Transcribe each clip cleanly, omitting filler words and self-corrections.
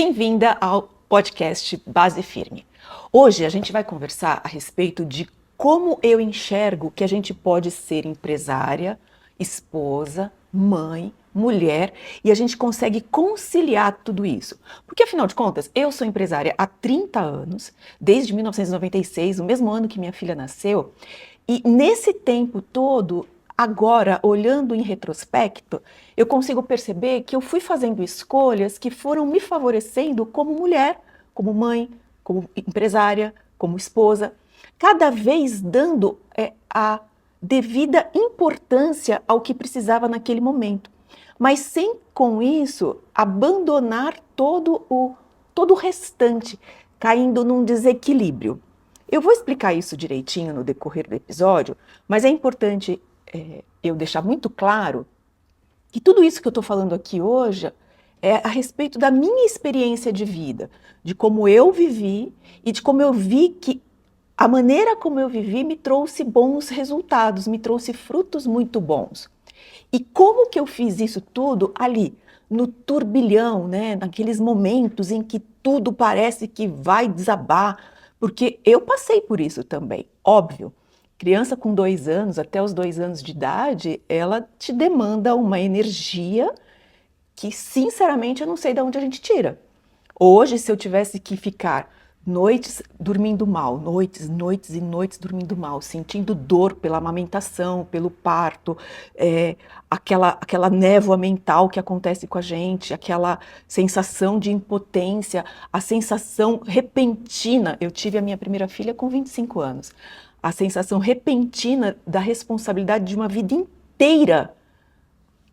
Bem-vinda ao podcast Base Firme. Hoje a gente vai conversar a respeito de como eu enxergo que a gente pode ser empresária, esposa, mãe, mulher e a gente consegue conciliar tudo isso. Porque afinal de contas, eu sou empresária há 30 anos, desde 1996, o mesmo ano que minha filha nasceu, e nesse tempo todo, agora, olhando em retrospecto, eu consigo perceber que eu fui fazendo escolhas que foram me favorecendo como mulher, como mãe, como empresária, como esposa, cada vez dando a devida importância ao que precisava naquele momento, mas sem com isso abandonar todo o restante, caindo num desequilíbrio. Eu vou explicar isso direitinho no decorrer do episódio, mas é importante eu deixar muito claro que tudo isso que eu estou falando aqui hoje é a respeito da minha experiência de vida, de como eu vivi e de como eu vi que a maneira como eu vivi me trouxe bons resultados, me trouxe frutos muito bons. E como que eu fiz isso tudo ali, no turbilhão, né? Naqueles momentos em que tudo parece que vai desabar, porque eu passei por isso também, óbvio. Criança com 2 anos, até os 2 anos de idade, ela te demanda uma energia que, sinceramente, eu não sei de onde a gente tira. Hoje, se eu tivesse que ficar noites dormindo mal, noites e noites dormindo mal, sentindo dor pela amamentação, pelo parto, aquela névoa mental que acontece com a gente, aquela sensação de impotência, a sensação repentina. Eu tive a minha primeira filha com 25 anos. A sensação repentina da responsabilidade de uma vida inteira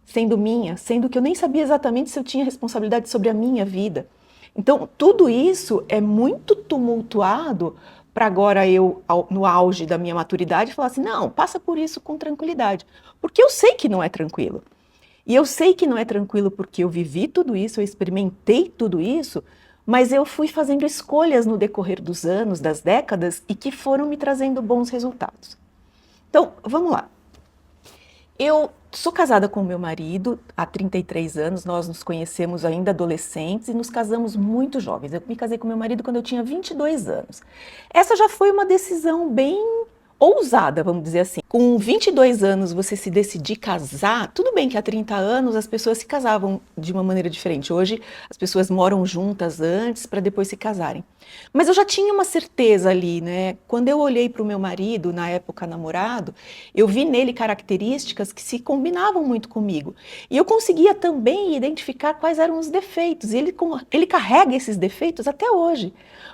sendo minha, sendo que eu nem sabia exatamente se eu tinha responsabilidade sobre a minha vida. Então, tudo isso é muito tumultuado para agora eu, no auge da minha maturidade, falar assim, não, passa por isso com tranquilidade. Porque eu sei que não é tranquilo. E eu sei que não é tranquilo porque eu vivi tudo isso, eu experimentei tudo isso, mas eu fui fazendo escolhas no decorrer dos anos, das décadas, e que foram me trazendo bons resultados. Então, vamos lá. Eu sou casada com o meu marido há 33 anos, nós nos conhecemos ainda adolescentes e nos casamos muito jovens. Eu me casei com meu marido quando eu tinha 22 anos. Essa já foi uma decisão bem ousada, vamos dizer assim. Com 22 anos você se decidir casar, tudo bem que há 30 anos as pessoas se casavam de uma maneira diferente. Hoje as pessoas moram juntas antes para depois se casarem. Mas eu já tinha uma certeza ali, né? Quando eu olhei para o meu marido, na época namorado, eu vi nele características que se combinavam muito comigo. E eu conseguia também identificar quais eram os defeitos. E ele carrega esses defeitos até hoje.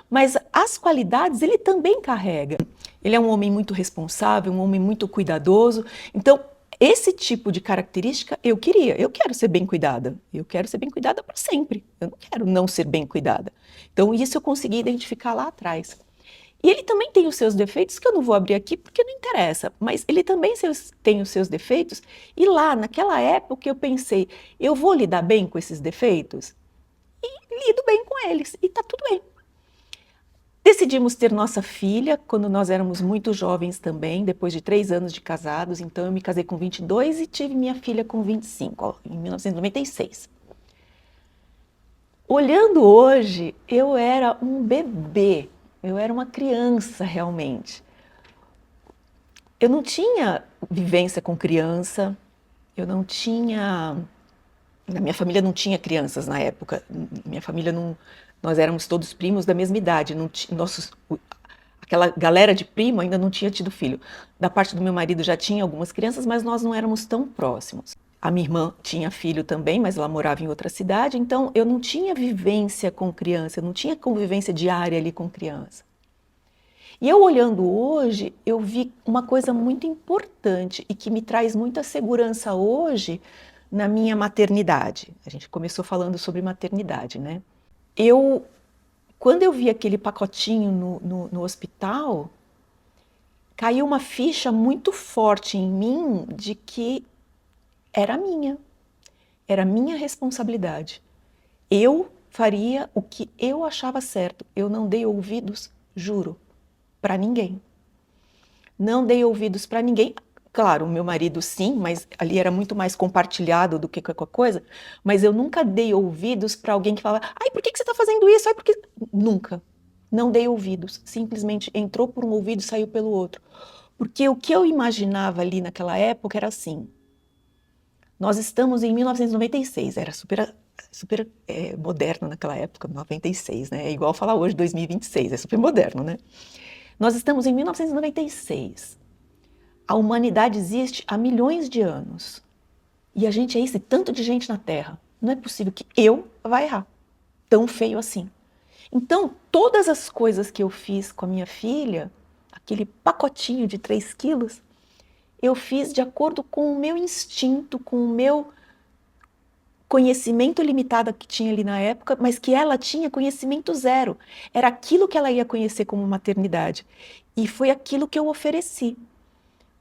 Mas as qualidades ele também carrega. Ele é um homem muito responsável, um homem muito cuidadoso. Então, esse tipo de característica eu queria. Eu quero ser bem cuidada. Eu quero ser bem cuidada para sempre. Eu não quero não ser bem cuidada. Então, isso eu consegui identificar lá atrás. E ele também tem os seus defeitos, que eu não vou abrir aqui porque não interessa, mas ele também tem os seus defeitos. E lá, naquela época, eu pensei, eu vou lidar bem com esses defeitos? E lido bem com eles, e tá tudo bem. Decidimos ter nossa filha quando nós éramos muito jovens também, depois de 3 anos de casados. Então eu me casei com 22 e tive minha filha com 25, em 1996. Olhando hoje, eu era um bebê, eu era uma criança realmente. Eu não tinha vivência com criança, eu não tinha... Na minha família não tinha crianças na época, minha família não... Nós éramos todos primos da mesma idade, aquela galera de primo ainda não tinha tido filho. Da parte do meu marido já tinha algumas crianças, mas nós não éramos tão próximos. A minha irmã tinha filho também, mas ela morava em outra cidade, então eu não tinha vivência com criança, eu não tinha convivência diária ali com criança. E eu olhando hoje, eu vi uma coisa muito importante e que me traz muita segurança hoje na minha maternidade. A gente começou falando sobre maternidade, né? Quando eu vi aquele pacotinho no hospital, caiu uma ficha muito forte em mim de que era minha responsabilidade. Eu faria o que eu achava certo. Eu não dei ouvidos, juro, para ninguém. Não dei ouvidos para ninguém. Claro, o meu marido sim, mas ali era muito mais compartilhado do que qualquer coisa, mas eu nunca dei ouvidos para alguém que falava, ai, por que que você está fazendo isso? Ai, por que... Nunca. Não dei ouvidos. Simplesmente entrou por um ouvido e saiu pelo outro. Porque o que eu imaginava ali naquela época era assim, nós estamos em 1996, era super moderno naquela época, 96, né? É igual falar hoje 2026, é super moderno, né? Nós estamos em 1996. A humanidade existe há milhões de anos. E a gente é esse tanto de gente na Terra. Não é possível que eu vá errar. Tão feio assim. Então, todas as coisas que eu fiz com a minha filha, aquele pacotinho de 3 quilos, eu fiz de acordo com o meu instinto, com o meu conhecimento limitado que tinha ali na época, mas que ela tinha conhecimento zero. Era aquilo que ela ia conhecer como maternidade. E foi aquilo que eu ofereci.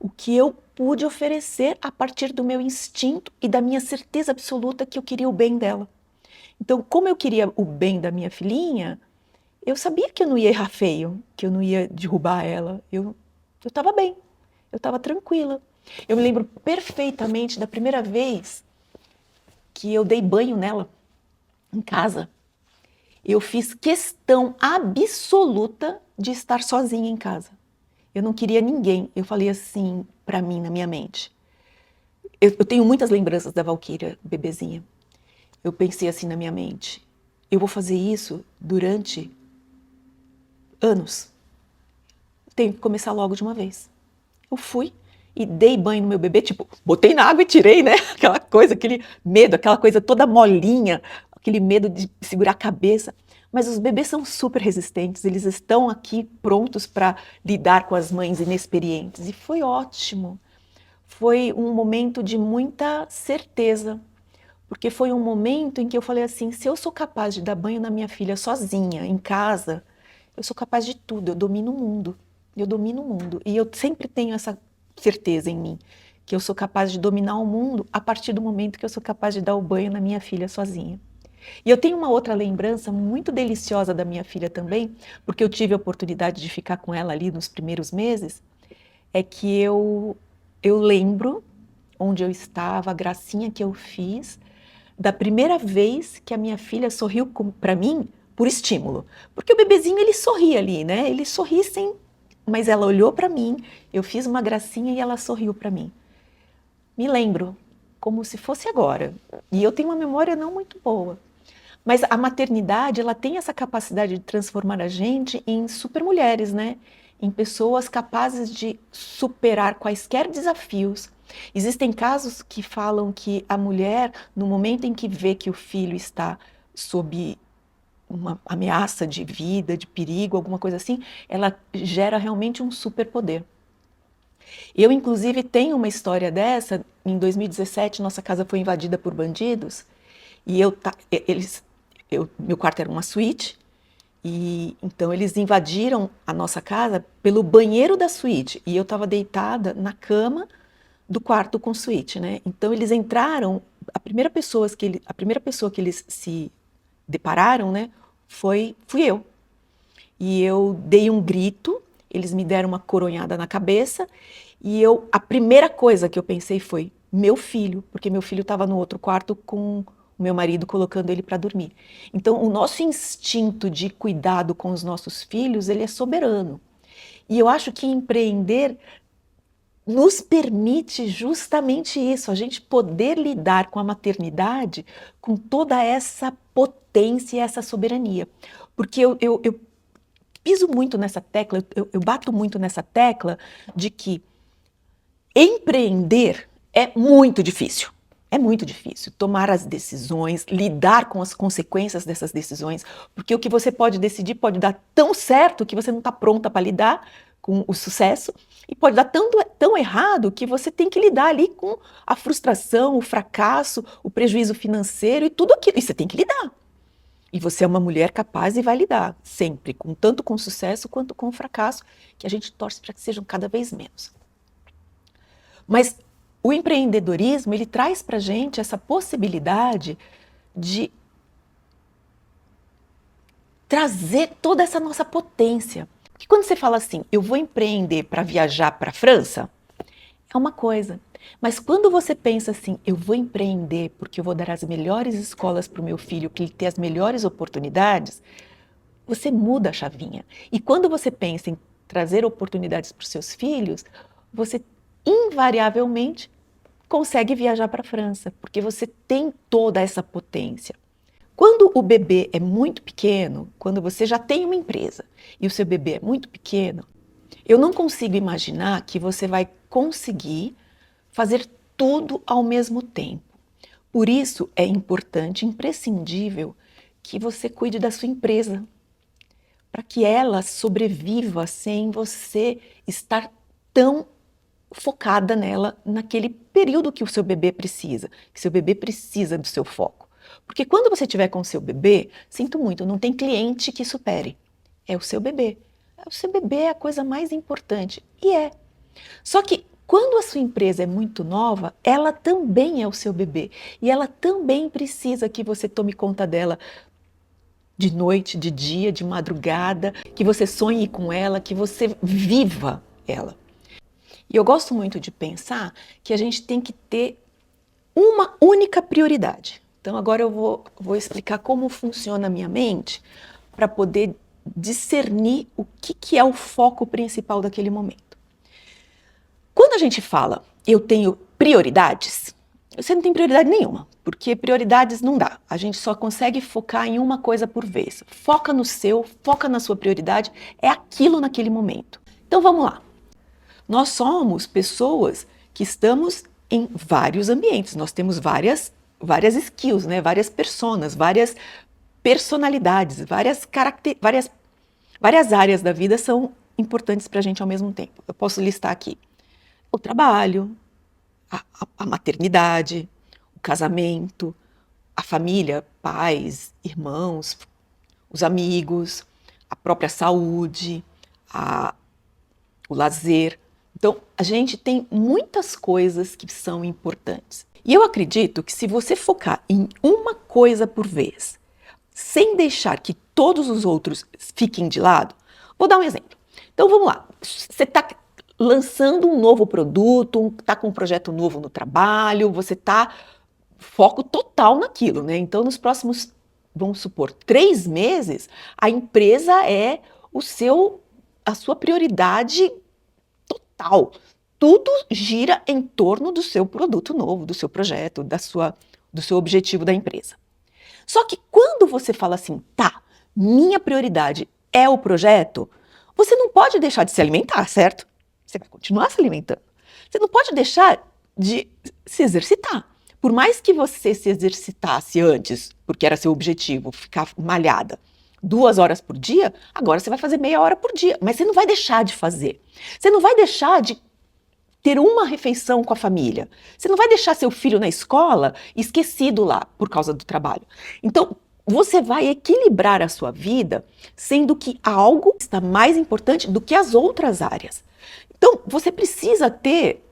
O que eu pude oferecer a partir do meu instinto e da minha certeza absoluta que eu queria o bem dela. Então, como eu queria o bem da minha filhinha, eu sabia que eu não ia errar feio, que eu não ia derrubar ela. Eu estava bem, eu estava tranquila. Eu me lembro perfeitamente da primeira vez que eu dei banho nela em casa. Eu fiz questão absoluta de estar sozinha em casa. Eu não queria ninguém. Eu falei assim para mim, na minha mente. Eu tenho muitas lembranças da Valquíria, bebezinha. Eu pensei assim na minha mente. Eu vou fazer isso durante anos. Tenho que começar logo de uma vez. Eu fui e dei banho no meu bebê, tipo, botei na água e tirei, né? Aquela coisa, aquele medo, aquela coisa toda molinha, aquele medo de segurar a cabeça. Mas os bebês são super resistentes, eles estão aqui prontos para lidar com as mães inexperientes. E foi ótimo. Foi um momento de muita certeza, porque foi um momento em que eu falei assim, se eu sou capaz de dar banho na minha filha sozinha, em casa, eu sou capaz de tudo, eu domino o mundo. Eu domino o mundo. E eu sempre tenho essa certeza em mim, que eu sou capaz de dominar o mundo a partir do momento que eu sou capaz de dar o banho na minha filha sozinha. E eu tenho uma outra lembrança muito deliciosa da minha filha também, porque eu tive a oportunidade de ficar com ela ali nos primeiros meses, é que eu lembro onde eu estava, a gracinha que eu fiz, da primeira vez que a minha filha sorriu para mim por estímulo. Porque o bebezinho, ele sorria ali, né? Ele sorri sem... Mas ela olhou para mim, eu fiz uma gracinha e ela sorriu para mim. Me lembro, como se fosse agora. E eu tenho uma memória não muito boa. Mas a maternidade, ela tem essa capacidade de transformar a gente em supermulheres, né? Em pessoas capazes de superar quaisquer desafios. Existem casos que falam que a mulher, no momento em que vê que o filho está sob uma ameaça de vida, de perigo, alguma coisa assim, ela gera realmente um superpoder. Eu, inclusive, tenho uma história dessa. Em 2017, nossa casa foi invadida por bandidos e meu quarto era uma suíte, e então eles invadiram a nossa casa pelo banheiro da suíte e eu estava deitada na cama do quarto com suíte, né? Então eles entraram, a primeira pessoa que eles se depararam, né, fui eu. E eu dei um grito, eles me deram uma coronhada na cabeça e a primeira coisa que eu pensei foi meu filho, porque meu filho estava no outro quarto com o meu marido colocando ele para dormir. Então, o nosso instinto de cuidado com os nossos filhos, ele é soberano. E eu acho que empreender nos permite justamente isso, a gente poder lidar com a maternidade com toda essa potência e essa soberania. Porque eu piso muito nessa tecla, eu bato muito nessa tecla de que empreender é muito difícil. É muito difícil tomar as decisões, lidar com as consequências dessas decisões, porque o que você pode decidir pode dar tão certo que você não está pronta para lidar com o sucesso, e pode dar tão errado que você tem que lidar ali com a frustração, o fracasso, o prejuízo financeiro e tudo aquilo. E você tem que lidar. E você é uma mulher capaz e vai lidar sempre, tanto com sucesso quanto com fracasso, que a gente torce para que sejam cada vez menos. Mas o empreendedorismo, ele traz para a gente essa possibilidade de trazer toda essa nossa potência. Porque quando você fala assim, eu vou empreender para viajar para a França, é uma coisa. Mas quando você pensa assim, eu vou empreender porque eu vou dar as melhores escolas para o meu filho, para ele ter as melhores oportunidades, você muda a chavinha. E quando você pensa em trazer oportunidades para os seus filhos, você invariavelmente consegue viajar para a França, porque você tem toda essa potência. Quando o bebê é muito pequeno, quando você já tem uma empresa e o seu bebê é muito pequeno, eu não consigo imaginar que você vai conseguir fazer tudo ao mesmo tempo. Por isso é importante, imprescindível, que você cuide da sua empresa, para que ela sobreviva sem você estar tão focada nela naquele período que o seu bebê precisa, que seu bebê precisa do seu foco. Porque quando você estiver com o seu bebê, sinto muito, não tem cliente que supere. É o seu bebê. O seu bebê é a coisa mais importante. E é. Só que quando a sua empresa é muito nova, ela também é o seu bebê. E ela também precisa que você tome conta dela de noite, de dia, de madrugada, que você sonhe com ela, que você viva ela. E eu gosto muito de pensar que a gente tem que ter uma única prioridade. Então agora eu vou explicar como funciona a minha mente para poder discernir o que é o foco principal daquele momento. Quando a gente fala, eu tenho prioridades, você não tem prioridade nenhuma, porque prioridades não dá. A gente só consegue focar em uma coisa por vez. Foca no seu, foca na sua prioridade, é aquilo naquele momento. Então vamos lá. Nós somos pessoas que estamos em vários ambientes, nós temos várias skills, né? Várias personas, várias personalidades, várias áreas da vida são importantes para a gente ao mesmo tempo. Eu posso listar aqui o trabalho, a maternidade, o casamento, a família, pais, irmãos, os amigos, a própria saúde, o lazer. Então, a gente tem muitas coisas que são importantes. E eu acredito que se você focar em uma coisa por vez, sem deixar que todos os outros fiquem de lado, vou dar um exemplo. Então, vamos lá. Você está lançando um novo produto, está com um projeto novo no trabalho, você está foco total naquilo, né? Então, nos próximos, vamos supor, 3 meses, a empresa é a sua prioridade total. Tudo gira em torno do seu produto novo, do seu projeto, do seu objetivo da empresa. Só que quando você fala assim, tá, minha prioridade é o projeto, você não pode deixar de se alimentar, certo? Você vai continuar se alimentando. Você não pode deixar de se exercitar. Por mais que você se exercitasse antes, porque era seu objetivo, ficar malhada 2 horas por dia, agora você vai fazer meia hora por dia. Mas você não vai deixar de fazer. Você não vai deixar de ter uma refeição com a família. Você não vai deixar seu filho na escola esquecido lá por causa do trabalho. Então, você vai equilibrar a sua vida, sendo que algo está mais importante do que as outras áreas. Então, você precisa ter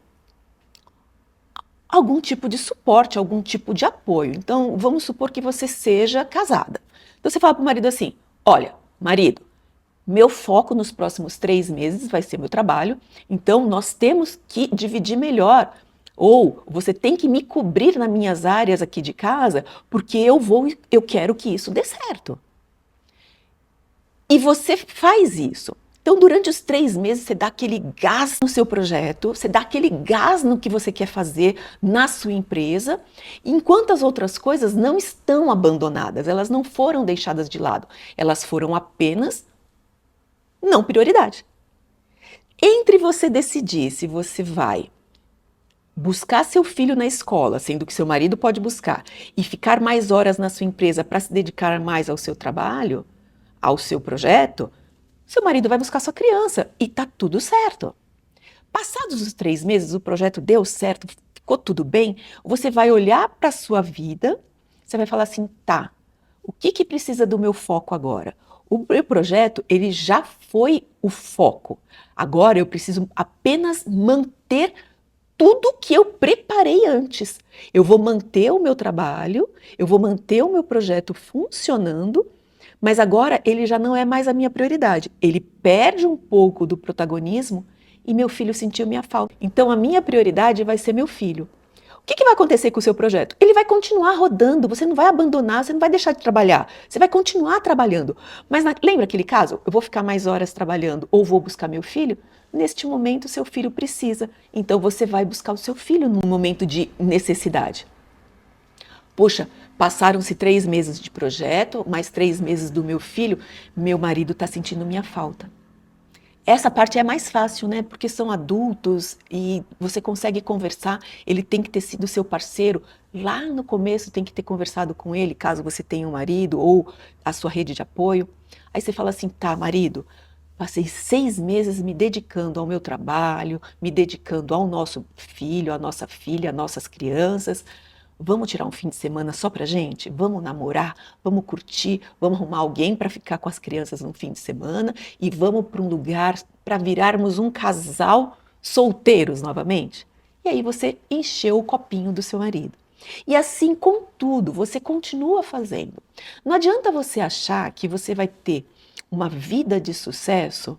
algum tipo de suporte, algum tipo de apoio. Então, vamos supor que você seja casada. Então, você fala para o marido assim, olha, marido, meu foco nos próximos 3 meses vai ser meu trabalho, então nós temos que dividir melhor. Ou você tem que me cobrir nas minhas áreas aqui de casa, porque eu quero que isso dê certo. E você faz isso. Então, durante os 3 meses, você dá aquele gás no seu projeto, você dá aquele gás no que você quer fazer na sua empresa, enquanto as outras coisas não estão abandonadas, elas não foram deixadas de lado, elas foram apenas não prioridade. Entre você decidir se você vai buscar seu filho na escola, sendo que seu marido pode buscar, e ficar mais horas na sua empresa para se dedicar mais ao seu trabalho, ao seu projeto, seu marido vai buscar sua criança e tá tudo certo. Passados os 3 meses, o projeto deu certo, ficou tudo bem, você vai olhar para a sua vida, você vai falar assim, tá, o que precisa do meu foco agora? O meu projeto, ele já foi o foco. Agora eu preciso apenas manter tudo que eu preparei antes. Eu vou manter o meu trabalho, eu vou manter o meu projeto funcionando, mas agora ele já não é mais a minha prioridade. Ele perde um pouco do protagonismo e meu filho sentiu minha falta. Então a minha prioridade vai ser meu filho. O que vai acontecer com o seu projeto? Ele vai continuar rodando, você não vai abandonar, você não vai deixar de trabalhar, você vai continuar trabalhando. Mas lembra aquele caso? Eu vou ficar mais horas trabalhando ou vou buscar meu filho? Neste momento, seu filho precisa. Então você vai buscar o seu filho num momento de necessidade. Poxa, passaram-se 3 meses de projeto, mais 3 meses do meu filho, meu marido está sentindo minha falta. Essa parte é mais fácil, né? Porque são adultos e você consegue conversar. Ele tem que ter sido seu parceiro. Lá no começo tem que ter conversado com ele, caso você tenha um marido ou a sua rede de apoio. Aí você fala assim, tá, marido, passei 6 meses me dedicando ao meu trabalho, me dedicando ao nosso filho, à nossa filha, às nossas crianças. Vamos tirar um fim de semana só pra gente? Vamos namorar? Vamos curtir? Vamos arrumar alguém para ficar com as crianças no fim de semana? E vamos para um lugar para virarmos um casal solteiros novamente? E aí você encheu o copinho do seu marido. E assim com tudo, você continua fazendo. Não adianta você achar que você vai ter uma vida de sucesso.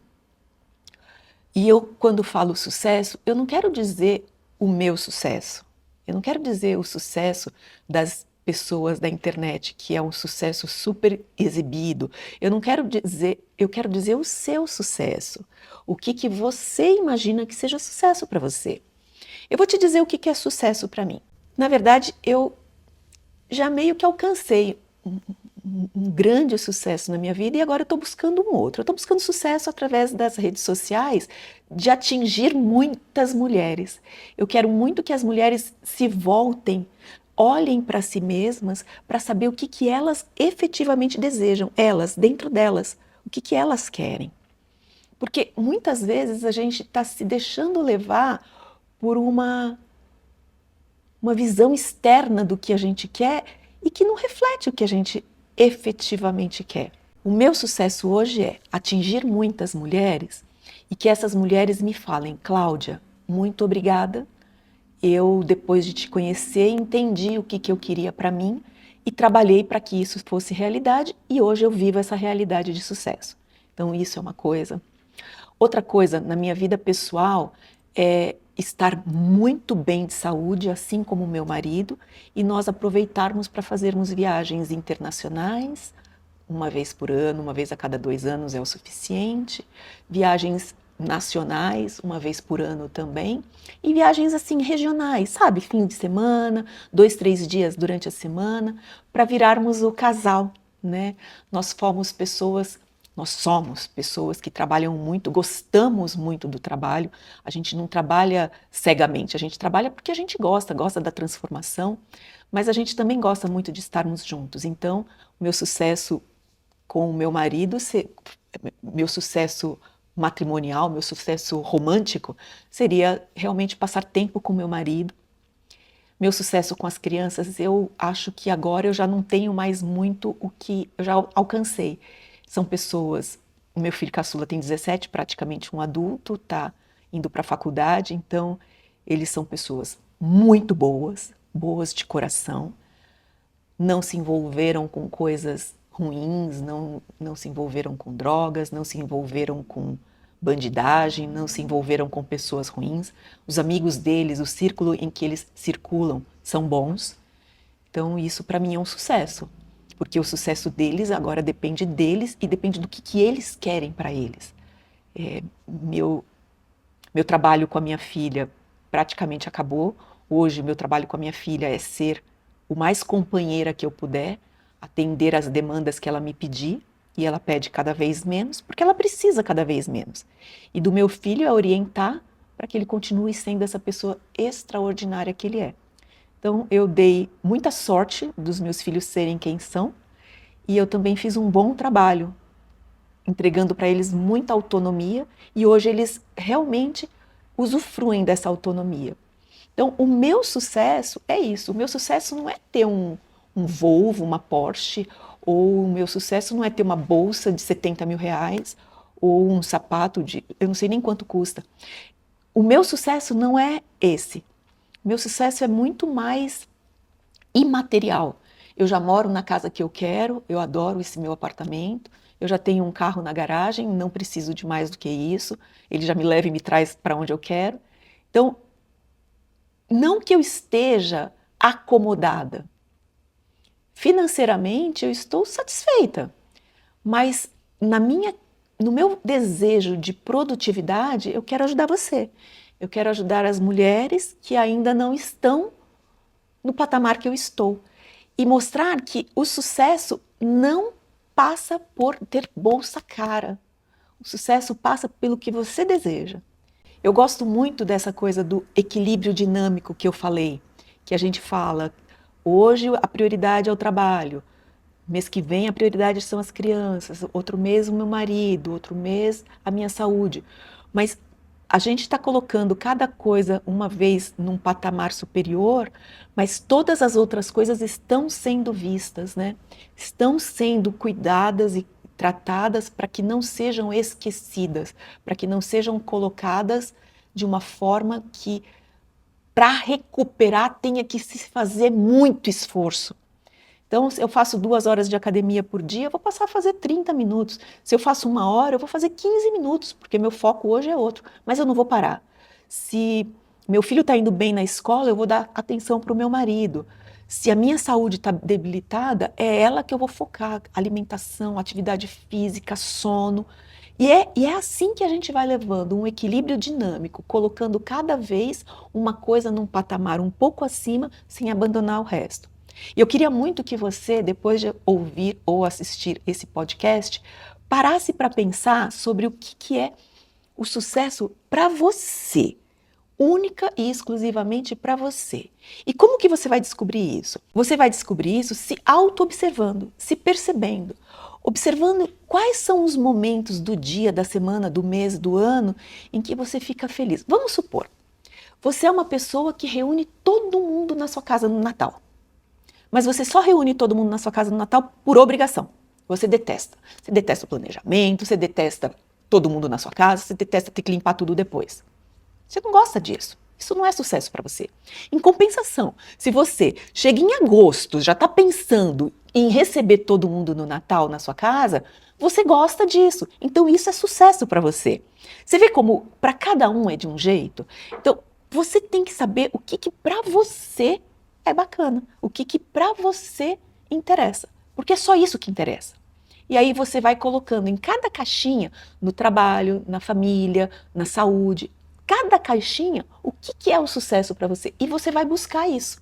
E eu, quando falo sucesso, eu não quero dizer o meu sucesso. Eu não quero dizer o sucesso das pessoas da internet, que é um sucesso super exibido. Eu quero dizer o seu sucesso. O que você imagina que seja sucesso para você. Eu vou te dizer o que é sucesso para mim. Na verdade, eu já meio que alcancei um grande sucesso na minha vida e agora eu estou buscando um outro. Eu estou buscando sucesso através das redes sociais, de atingir muitas mulheres. Eu quero muito que as mulheres se voltem, olhem para si mesmas, para saber o que elas efetivamente desejam, elas, dentro delas, o que elas querem. Porque muitas vezes a gente está se deixando levar por uma visão externa do que a gente quer e que não reflete o que a gente efetivamente quer. O meu sucesso hoje é atingir muitas mulheres e que essas mulheres me falem, Cláudia, muito obrigada. Eu, depois de te conhecer, entendi o que eu queria para mim e trabalhei para que isso fosse realidade e hoje eu vivo essa realidade de sucesso. Então isso é uma coisa. Outra coisa, na minha vida pessoal, é estar muito bem de saúde, assim como o meu marido, e nós aproveitarmos para fazermos viagens internacionais, uma vez por ano, uma vez a cada 2 anos é o suficiente, viagens nacionais, uma vez por ano também, e viagens assim regionais, sabe? Fim de semana, 2, 3 dias durante a semana, para virarmos o casal, né? Nós somos pessoas que trabalham muito, gostamos muito do trabalho, a gente não trabalha cegamente, a gente trabalha porque a gente gosta da transformação, mas a gente também gosta muito de estarmos juntos. Então, o meu sucesso com o meu marido, meu sucesso matrimonial, meu sucesso romântico, seria realmente passar tempo com meu marido. Meu sucesso com as crianças, eu acho que agora eu já não tenho mais muito o que eu já alcancei. São pessoas, o meu filho caçula tem 17, praticamente um adulto, está indo para a faculdade, então eles são pessoas muito boas, boas de coração, não se envolveram com coisas ruins, não se envolveram com drogas, não se envolveram com bandidagem, não se envolveram com pessoas ruins. Os amigos deles, o círculo em que eles circulam são bons. Então isso para mim é um sucesso, porque o sucesso deles agora depende deles e depende do que eles querem para eles. Meu trabalho com a minha filha praticamente acabou. Hoje meu trabalho com a minha filha é ser o mais companheira que eu puder, atender às demandas que ela me pedir, e ela pede cada vez menos, porque ela precisa cada vez menos. E do meu filho é orientar para que ele continue sendo essa pessoa extraordinária que ele é. Então eu dei muita sorte dos meus filhos serem quem são, e eu também fiz um bom trabalho, entregando para eles muita autonomia, e hoje eles realmente usufruem dessa autonomia. Então, o meu sucesso é isso. O meu sucesso não é ter um Volvo, uma Porsche, ou o meu sucesso não é ter uma bolsa de 70 mil reais, ou um sapato de, eu não sei nem quanto custa. O meu sucesso não é esse. O meu sucesso é muito mais imaterial. eu já moro na casa que eu quero, eu adoro esse meu apartamento, eu já tenho um carro na garagem, não preciso de mais do que isso, ele já me leva e me traz para onde eu quero. Então, não que eu esteja acomodada. Financeiramente, eu estou satisfeita, mas no meu desejo de produtividade, eu quero ajudar você. Eu quero ajudar as mulheres que ainda não estão no patamar que eu estou. E mostrar que o sucesso não passa por ter bolsa cara. O sucesso passa pelo que você deseja. Eu gosto muito dessa coisa do equilíbrio dinâmico que eu falei, que a gente fala, hoje a prioridade é o trabalho, mês que vem a prioridade são as crianças, outro mês o meu marido, outro mês a minha saúde. Mas a gente está colocando cada coisa uma vez num patamar superior, mas todas as outras coisas estão sendo vistas, né? Estão sendo cuidadas e tratadas para que não sejam esquecidas, para que não sejam colocadas de uma forma que, para recuperar, tenha que se fazer muito esforço. Então, se eu faço 2 horas de academia por dia, eu vou passar a fazer 30 minutos. Se eu faço 1 hora, eu vou fazer 15 minutos, porque meu foco hoje é outro. Mas eu não vou parar. Se meu filho está indo bem na escola, eu vou dar atenção para o meu marido. Se a minha saúde está debilitada, é ela que eu vou focar. Alimentação, atividade física, sono. E é assim que a gente vai levando um equilíbrio dinâmico, colocando cada vez uma coisa num patamar um pouco acima, sem abandonar o resto. E eu queria muito que você, depois de ouvir ou assistir esse podcast, parasse para pensar sobre o que é o sucesso para você, única e exclusivamente para você. E como que você vai descobrir isso? Você vai descobrir isso se auto-observando, se percebendo, observando quais são os momentos do dia, da semana, do mês, do ano em que você fica feliz. Vamos supor, você é uma pessoa que reúne todo mundo na sua casa no Natal. Mas você só reúne todo mundo na sua casa no Natal por obrigação. Você detesta. Você detesta o planejamento, você detesta todo mundo na sua casa, você detesta ter que limpar tudo depois. Você não gosta disso. Isso não é sucesso para você. Em compensação, se você chega em agosto, já está pensando em receber todo mundo no Natal na sua casa, você gosta disso. Então isso é sucesso para você. Você vê como para cada um é de um jeito? Então você tem que saber o que para você é bacana, o que para você interessa, porque é só isso que interessa. E aí você vai colocando em cada caixinha, no trabalho, na família, na saúde, cada caixinha, o que é o sucesso para você, e você vai buscar isso.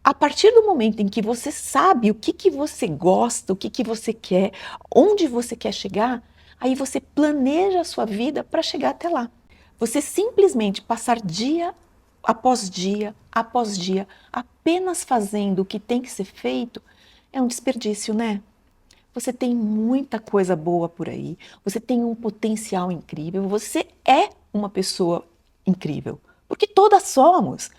A partir do momento em que você sabe o que você gosta, o que você quer, onde você quer chegar, aí você planeja a sua vida para chegar até lá. Você simplesmente passar dia após dia, apenas fazendo o que tem que ser feito, é um desperdício, né? Você tem muita coisa boa por aí, você tem um potencial incrível, você é uma pessoa incrível, porque todas somos.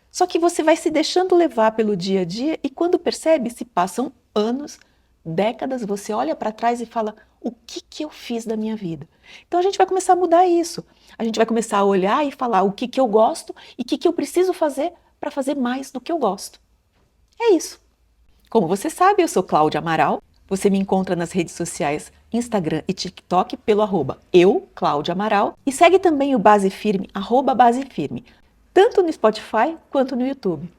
Só que você vai se deixando levar pelo dia a dia e quando percebe, se passam anos, décadas, você olha para trás e fala, o que eu fiz da minha vida? Então a gente vai começar a mudar isso. A gente vai começar a olhar e falar o que eu gosto e o que eu preciso fazer para fazer mais do que eu gosto. É isso. Como você sabe, eu sou Cláudia Amaral. Você me encontra nas redes sociais Instagram e TikTok pelo @Cláudia Amaral. E segue também o Base Firme, @Base Firme, tanto no Spotify quanto no YouTube.